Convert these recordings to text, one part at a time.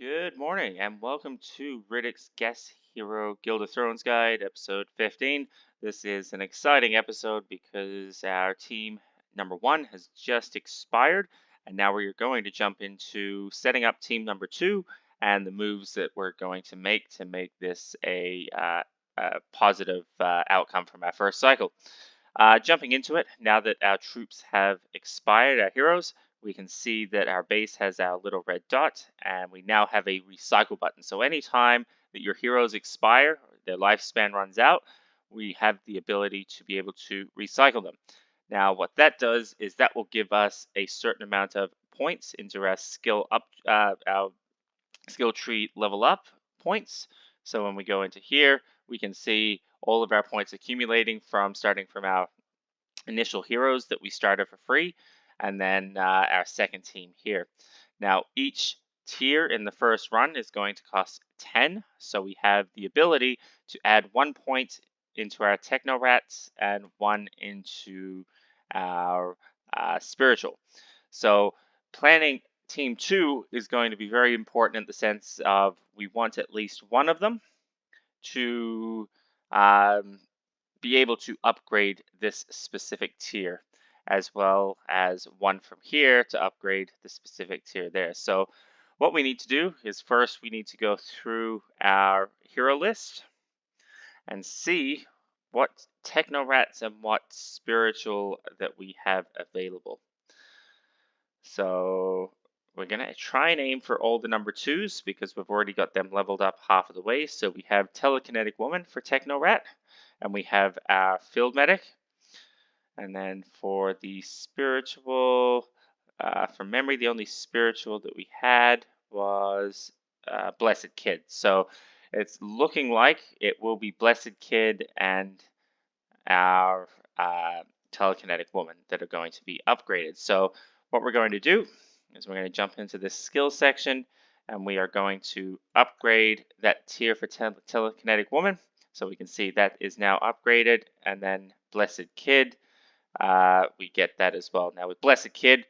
Good morning and welcome to Riddick's Guest Hero Guild of Thrones Guide, episode 15. This is an exciting episode because our team number one has just expired, and now we're going to jump into setting up team number two and the moves that we're going to make this a positive outcome from our first cycle. Jumping into it, now that our troops have expired, our heroes, we can see that our base has our little red dot, and we now have a recycle button. So anytime that your heroes expire, their lifespan runs out, we have the ability to be able to recycle them. Now, what that does is that will give us a certain amount of points into our our skill tree level up points. So when we go into here, we can see all of our points accumulating from starting from our initial heroes that we started for free, and then our second team here. Now, each tier in the first run is going to cost 10, so we have the ability to add 1 point into our Techno Rats and 1 into our Spiritual. So planning team 2 is going to be very important in the sense of we want at least one of them to be able to upgrade this specific tier, as well as one from here to upgrade the specific tier there. So what we need to do is first we need to go through our hero list and see what Techno Rats and what Spiritual that we have available. So we're going to try and aim for all the number 2s because we've already got them leveled up half of the way. So we have Telekinetic Woman for Techno Rat, and we have our Field Medic. And then for the Spiritual, from memory, the only Spiritual that we had was Blessed Kid. So it's looking like it will be Blessed Kid and our Telekinetic Woman that are going to be upgraded. So what we're going to do is we're going to jump into this skill section, and we are going to upgrade that tier for Telekinetic Woman. So we can see that is now upgraded, and then Blessed Kid, we get that as well. Now with Blessed Kid,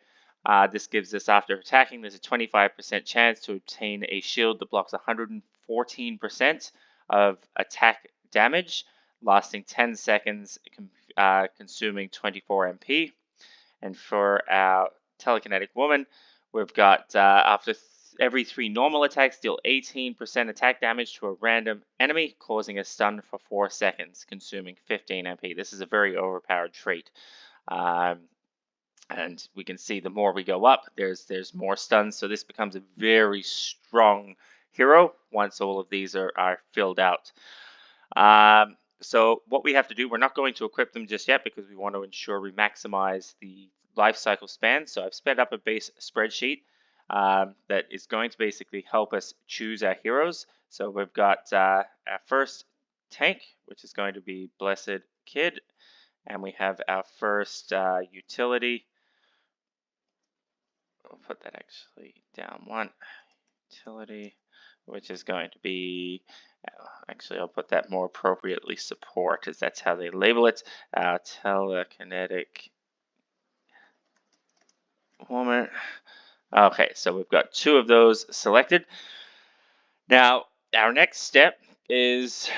this gives us, after attacking, there's a 25% chance to obtain a shield that blocks 114% of attack damage, lasting 10 seconds, consuming 24 MP. And for our Telekinetic Woman, we've got after every 3 normal attacks, deal 18% attack damage to a random enemy, causing a stun for 4 seconds, consuming 15 MP. This is a very overpowered trait. And we can see the more we go up, there's more stuns. So this becomes a very strong hero once all of these are filled out. So what we have to do, we're not going to equip them just yet because we want to ensure we maximize the life cycle span. So I've sped up a base spreadsheet that is going to basically help us choose our heroes. So we've got our first tank, which is going to be Blessed Kid, and we have our first utility. We'll put that actually down one. Utility, which is going to be, actually I'll put that more appropriately, support, as that's how they label it. Telekinetic Woman. Okay, so we've got 2 of those selected. Now, our next step is,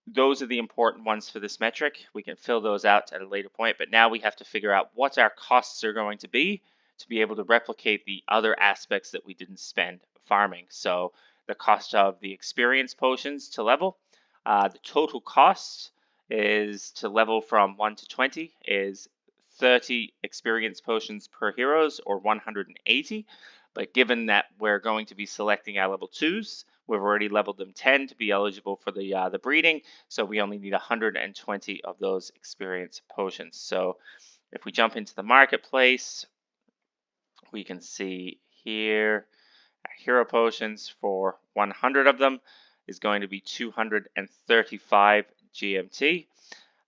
those are the important ones for this metric. We can fill those out at a later point, but now we have to figure out what our costs are going to be able to replicate the other aspects that we didn't spend farming. So the cost of the experience potions to level, the total cost is to level from 1 to 20 is 30 experience potions per heroes, or 180. But given that we're going to be selecting our level 2s, we've already leveled them 10 to be eligible for the breeding, so we only need 120 of those experience potions. So if we jump into the marketplace, we can see here our hero potions for 100 of them is going to be 235 GMT.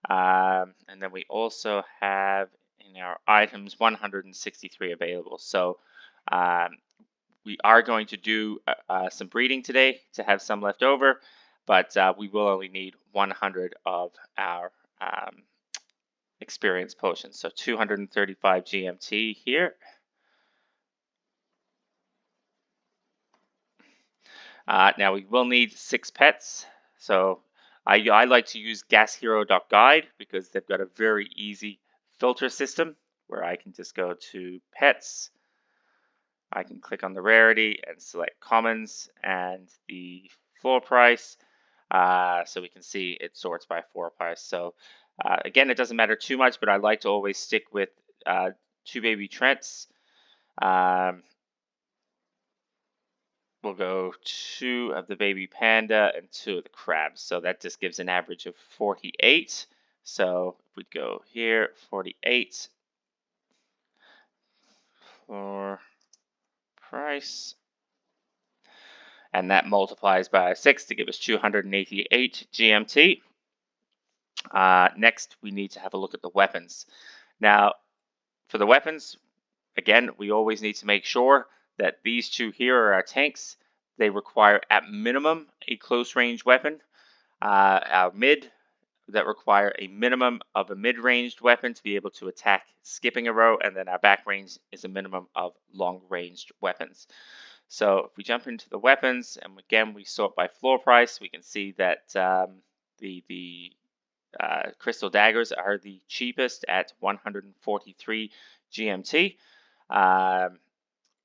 And then we also have in our items 163 available. So we are going to do some breeding today to have some left over, but we will only need 100 of our experience potions. So 235 GMT here. Now we will need 6 pets, so I like to use gashero.guide because they've got a very easy filter system where I can just go to pets. I can click on the rarity and select commons and the floor price. So we can see it sorts by floor price. So again, it doesn't matter too much, but I like to always stick with 2 baby Trents. We'll go 2 of the baby panda and 2 of the crabs. So that just gives an average of 48. So if we go here, 48 for price. And that multiplies by 6 to give us 288 GMT. Next, we need to have a look at the weapons. Now, for the weapons, again, we always need to make sure that these 2 here are our tanks. They require, at minimum, a close-range weapon. Our mid, that require a minimum of a mid-ranged weapon to be able to attack skipping a row, and then our back range is a minimum of long-ranged weapons. So if we jump into the weapons, and again we sort by floor price, we can see that the crystal daggers are the cheapest at 143 GMT.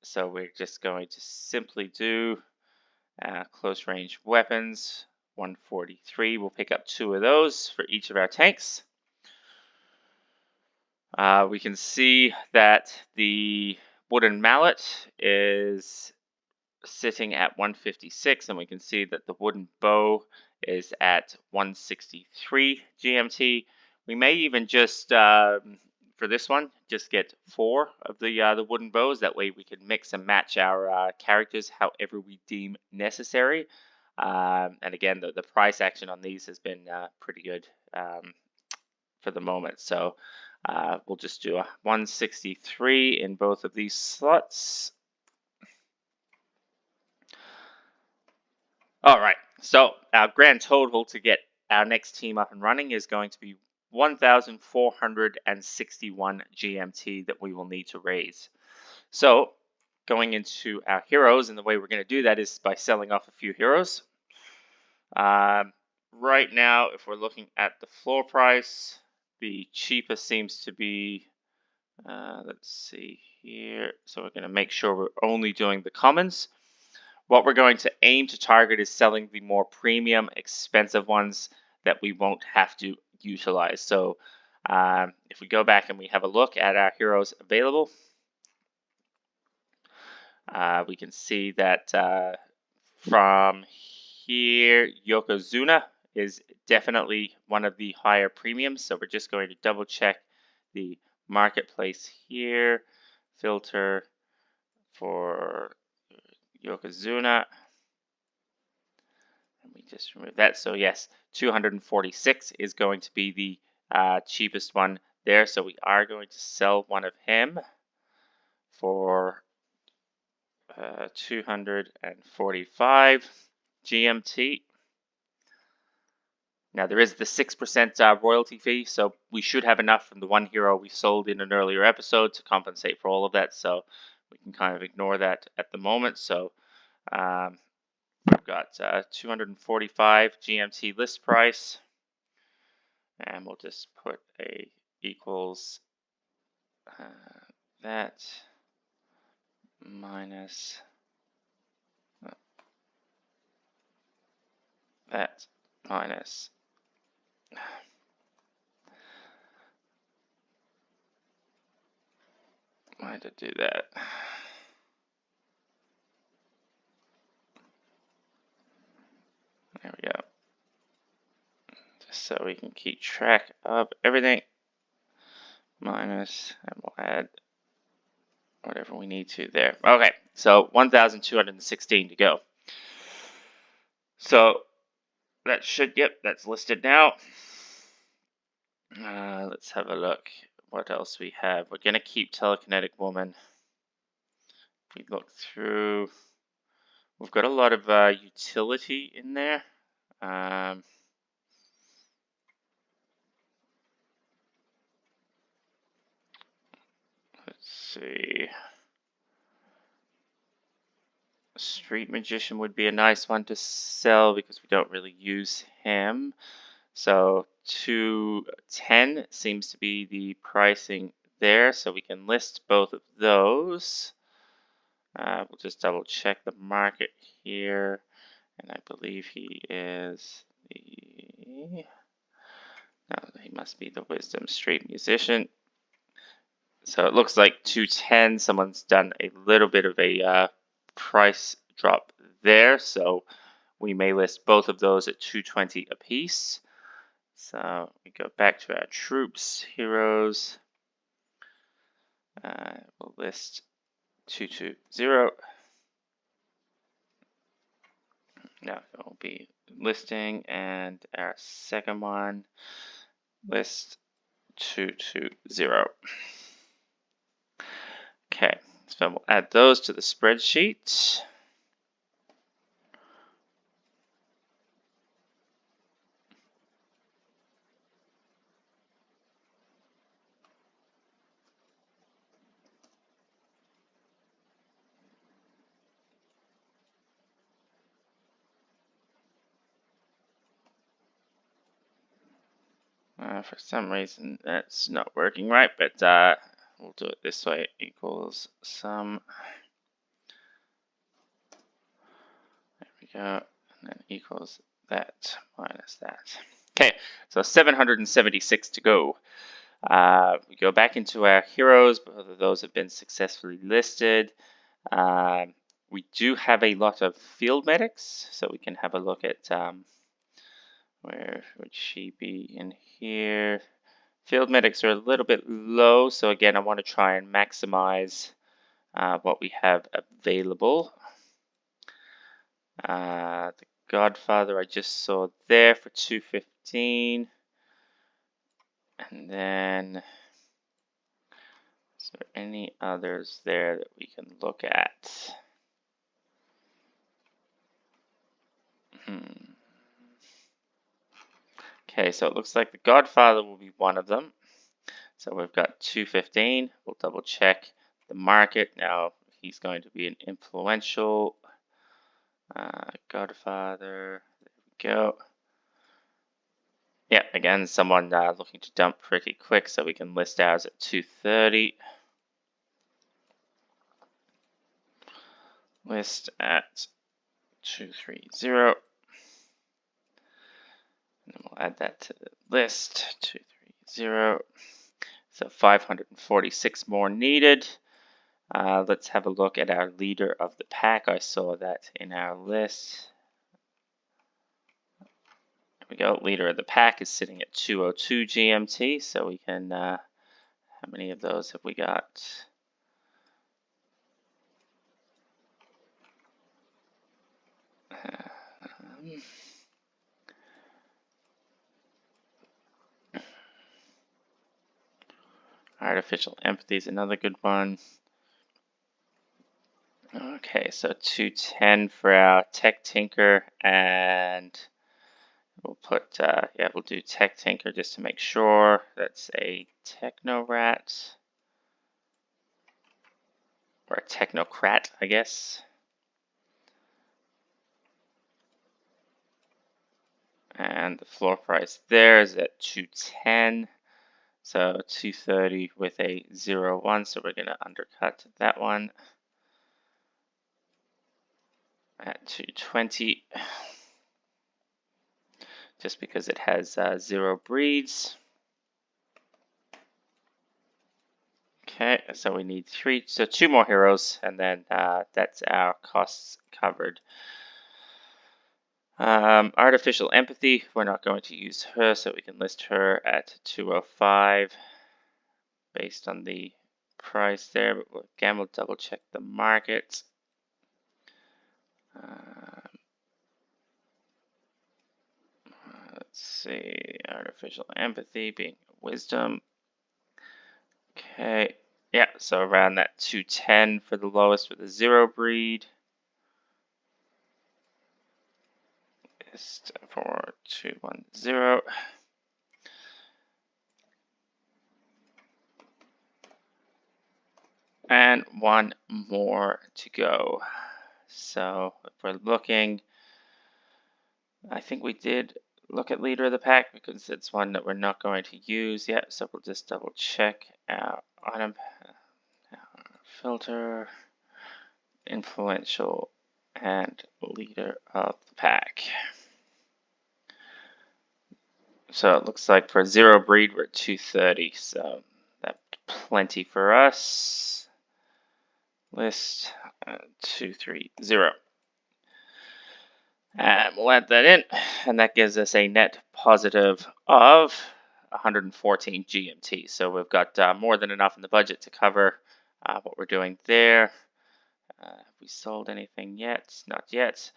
So we're just going to simply do close range weapons, 143. We'll pick up 2 of those for each of our tanks. We can see that the wooden mallet is sitting at 156, and we can see that the wooden bow is at 163 GMT. We may even just, for this one, just get 4 of the wooden bows. That way we can mix and match our characters however we deem necessary. And again, the price action on these has been pretty good for the moment. So we'll just do a 163 in both of these slots. All right, so our grand total to get our next team up and running is going to be 1,461 GMT that we will need to raise. So going into our heroes, and the way we're going to do that is by selling off a few heroes. Right now, if we're looking at the floor price, the cheapest seems to be, let's see here. So we're going to make sure we're only doing the commons. What we're going to aim to target is selling the more premium, expensive ones that we won't have to utilize. So if we go back and we have a look at our heroes available, we can see that from here, Yokozuna is definitely one of the higher premiums. So we're just going to double check the marketplace here, filter for Yokozuna, and we just remove that. So yes, 246 is going to be the cheapest one there. So we are going to sell one of him for 245 GMT. Now there is the 6% royalty fee, so we should have enough from the one hero we sold in an earlier episode to compensate for all of that. So we can kind of ignore that at the moment. So we've got 245 GMT list price, and we'll just put a equals that minus that minus why did I do that? There we go. Just so we can keep track of everything. Minus, and we'll add whatever we need to there. Okay, so 1,216 to go. So that should, yep, that's listed now. Let's have a look. What else we have? We're going to keep Telekinetic Woman. If we look through, we've got a lot of utility in there. Let's see. Street Magician would be a nice one to sell because we don't really use him. So 210 seems to be the pricing there, so we can list both of those. We'll just double check the market here, and I believe he is the, no, he must be the Wisdom Street Musician. So it looks like 210, someone's done a little bit of a price drop there, so we may list both of those at 220 apiece. So we go back to our troops, heroes. We'll list 220. Now it will be listing, and our second one, list 220. Okay, so we'll add those to the spreadsheet. For some reason, that's not working right, but we'll do it this way. Equals sum. There we go. And then equals that minus that. Okay, so 776 to go. We go back into our heroes. Both of those have been successfully listed. We do have a lot of field medics, so we can have a look at where would she be in here. Field medics are a little bit low, so again, I want to try and maximize what we have available. The Godfather I just saw there for 215. And then, is there any others there that we can look at? Okay, so it looks like the Godfather will be one of them. So we've got 215. We'll double check the market. Now he's going to be an influential Godfather. There we go. Yeah, again, someone looking to dump pretty quick, so we can list ours at 230. List at 230. And then we'll add that to the list, 230. So 546 more needed. Let's have a look at our leader of the pack. I saw that in our list. There we go. Leader of the pack is sitting at 202 GMT. So we can, how many of those have we got? Artificial Empathy is another good one. Okay, so 210 for our Tech Tinker, and we'll put, yeah, we'll do Tech Tinker just to make sure. That's a Techno Rat, or a Technocrat, I guess. And the floor price there is at 210. So 230 with a 01, so we're going to undercut that one at 220, just because it has 0 breeds. Okay, so we need 2 more heroes, and then that's our costs covered. Artificial Empathy, we're not going to use her, so we can list her at 205 based on the price there. But again, we'll double check the market. Let's see, Artificial Empathy being Wisdom. Okay, yeah, so around that 210 for the lowest with a 0 breed. List for 210. And one more to go. So if we're looking, I think we did look at leader of the pack because it's one that we're not going to use yet. So we'll just double check our item filter, influential, and leader of the pack. So it looks like for zero breed we're at 230. So that's plenty for us. List 230. And we'll add that in, and that gives us a net positive of 114 GMT. So we've got more than enough in the budget to cover what we're doing there. Have we sold anything yet? Not yet.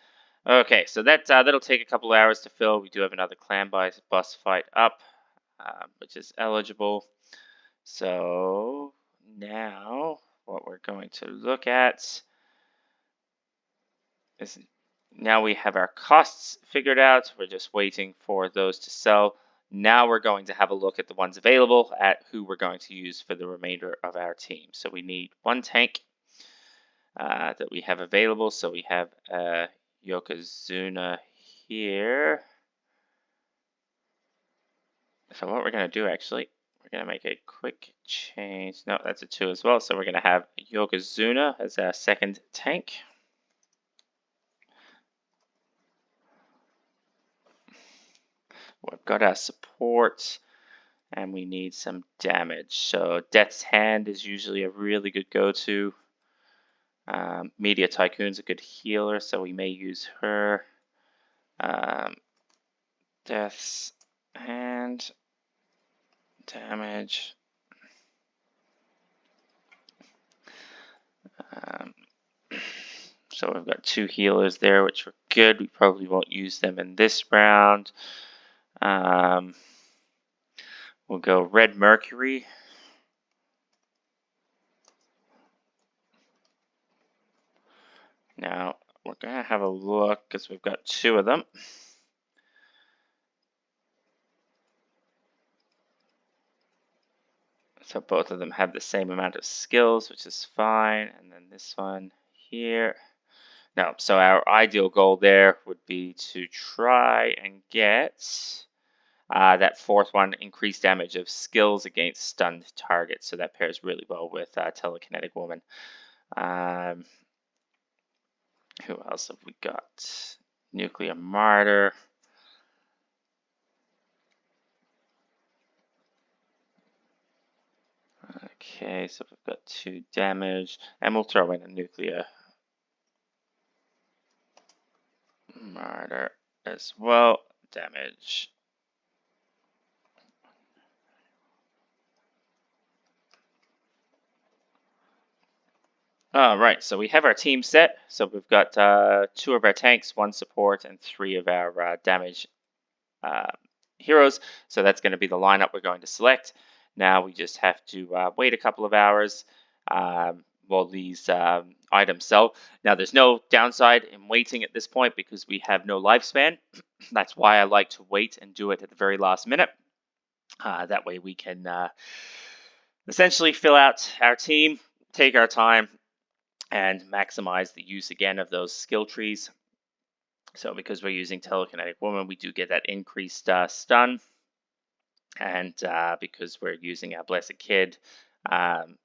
Okay, so that'll take a couple hours to fill. We do have another clan boss fight up, which is eligible. So now what we're going to look at is now we have our costs figured out. We're just waiting for those to sell. Now we're going to have a look at the ones available at who we're going to use for the remainder of our team. So we need one tank that we have available. So we have Yokozuna here. So what we're going to do actually, we're going to make a quick change. No, that's a 2 as well. So we're going to have Yokozuna as our second tank. We've got our support and we need some damage. So Death's Hand is usually a really good go-to. Media Tycoon's a good healer, so we may use her. Death's Hand, damage. So we've got 2 healers there, which are good. We probably won't use them in this round. We'll go Red Mercury. Now, we're going to have a look because we've got 2 of them. So both of them have the same amount of skills, which is fine. And then this one here. No, so our ideal goal there would be to try and get that 4th one, increased damage of skills against stunned targets. So that pairs really well with Telekinetic Woman. Who else have we got? Nuclear Martyr. Okay, so we've got 2 damage, and we'll throw in a Nuclear Martyr as well. Damage. All right, so we have our team set. So we've got 2 of our tanks, 1 support, and 3 of our damage heroes. So that's going to be the lineup we're going to select. Now we just have to wait a couple of hours while these items sell. Now there's no downside in waiting at this point because we have no lifespan. That's why I like to wait and do it at the very last minute. That way we can essentially fill out our team, take our time, and maximize the use again of those skill trees. So because we're using Telekinetic Woman, we do get that increased stun. And because we're using our Blessed Kid,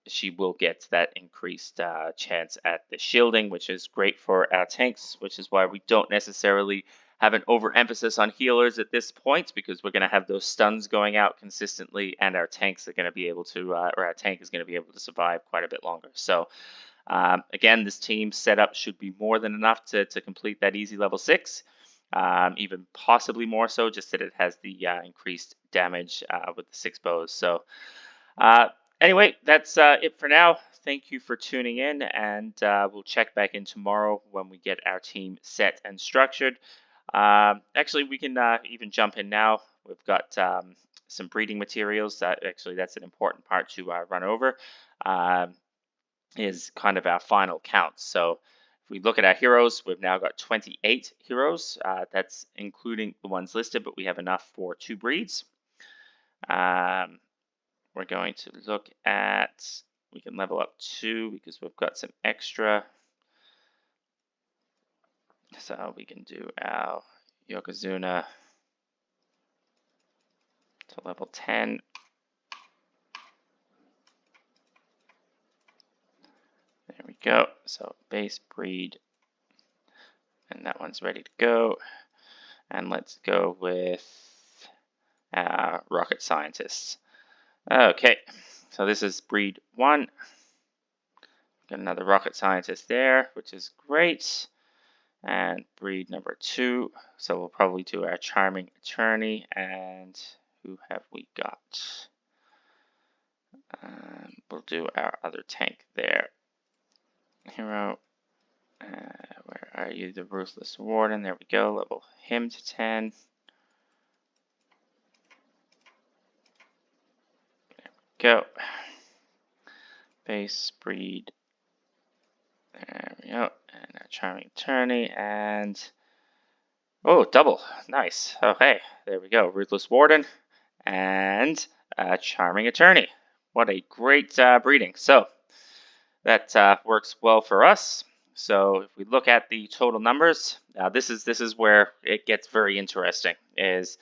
she will get that increased chance at the shielding, which is great for our tanks, which is why we don't necessarily have an overemphasis on healers at this point, because we're going to have those stuns going out consistently, and our tanks are going to be able to, or our tank is going to be able to survive quite a bit longer. So again, this team setup should be more than enough to complete that easy level 6. Even possibly more so, just that it has the increased damage with the 6 bows. So anyway, that's it for now. Thank you for tuning in, and we'll check back in tomorrow when we get our team set and structured. Actually, we can even jump in now. We've got some breeding materials. Actually, that's an important part to run over. Is kind of our final count. So if we look at our heroes, we've now got 28 heroes. That's including the ones listed, but we have enough for 2 breeds. We're going to look at, we can level up 2 because we've got some extra. So we can do our Yokozuna to level 10. There we go. So base breed, and that one's ready to go. And let's go with rocket scientists. Okay, so this is breed 1. Got another rocket scientist there, which is great. And breed number 2. So we'll probably do our charming attorney. And who have we got? We'll do our other tank there. Hero. Where are you? The Ruthless Warden. There we go. Level him to 10. There we go. Base breed. There we go. And our charming attorney. And oh, double. Nice. Okay. There we go. Ruthless Warden and charming attorney. What a great breeding. So that works well for us. So if we look at the total numbers, this is where it gets very interesting. Is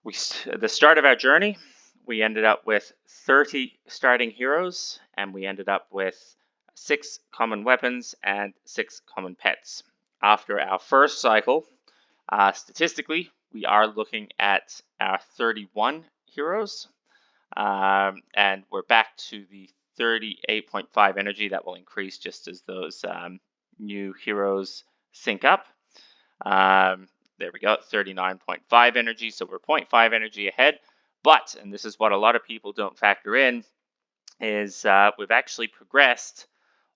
the start of our journey, we ended up with 30 starting heroes, and we ended up with 6 common weapons and 6 common pets. After our first cycle, statistically, we are looking at our 31 heroes, and we're back to the 38.5 energy. That will increase just as those new heroes sync up. There we go, 39.5 energy, so we're 0.5 energy ahead. But, and this is what a lot of people don't factor in, is we've actually progressed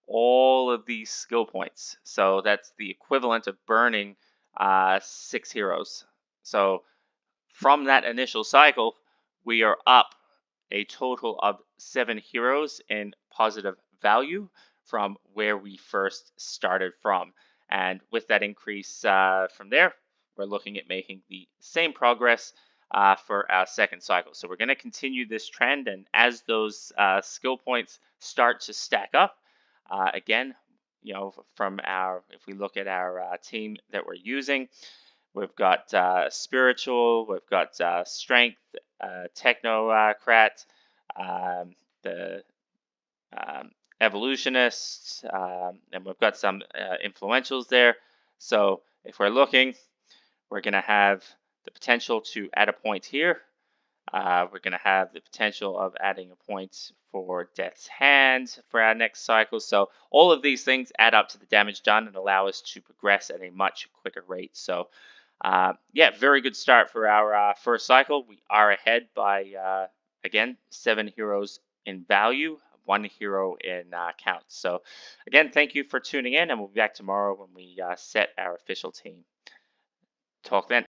all of these skill points. So that's the equivalent of burning 6 heroes. So from that initial cycle, we are up a total of 7 heroes in positive value from where we first started from. And with that increase from there, we're looking at making the same progress for our second cycle. So we're going to continue this trend, and as those skill points start to stack up, again, you know, from our, if we look at our team that we're using, we've got spiritual, we've got strength, technocrat, the evolutionists, and we've got some influentials there. So if we're looking, we're going to have the potential to add a point here. We're going to have the potential of adding a point for Death's Hand for our next cycle. So all of these things add up to the damage done and allow us to progress at a much quicker rate. So yeah, very good start for our first cycle. We are ahead by, again, 7 heroes in value, 1 hero in count. So again, thank you for tuning in, and we'll be back tomorrow when we set our official team. Talk then.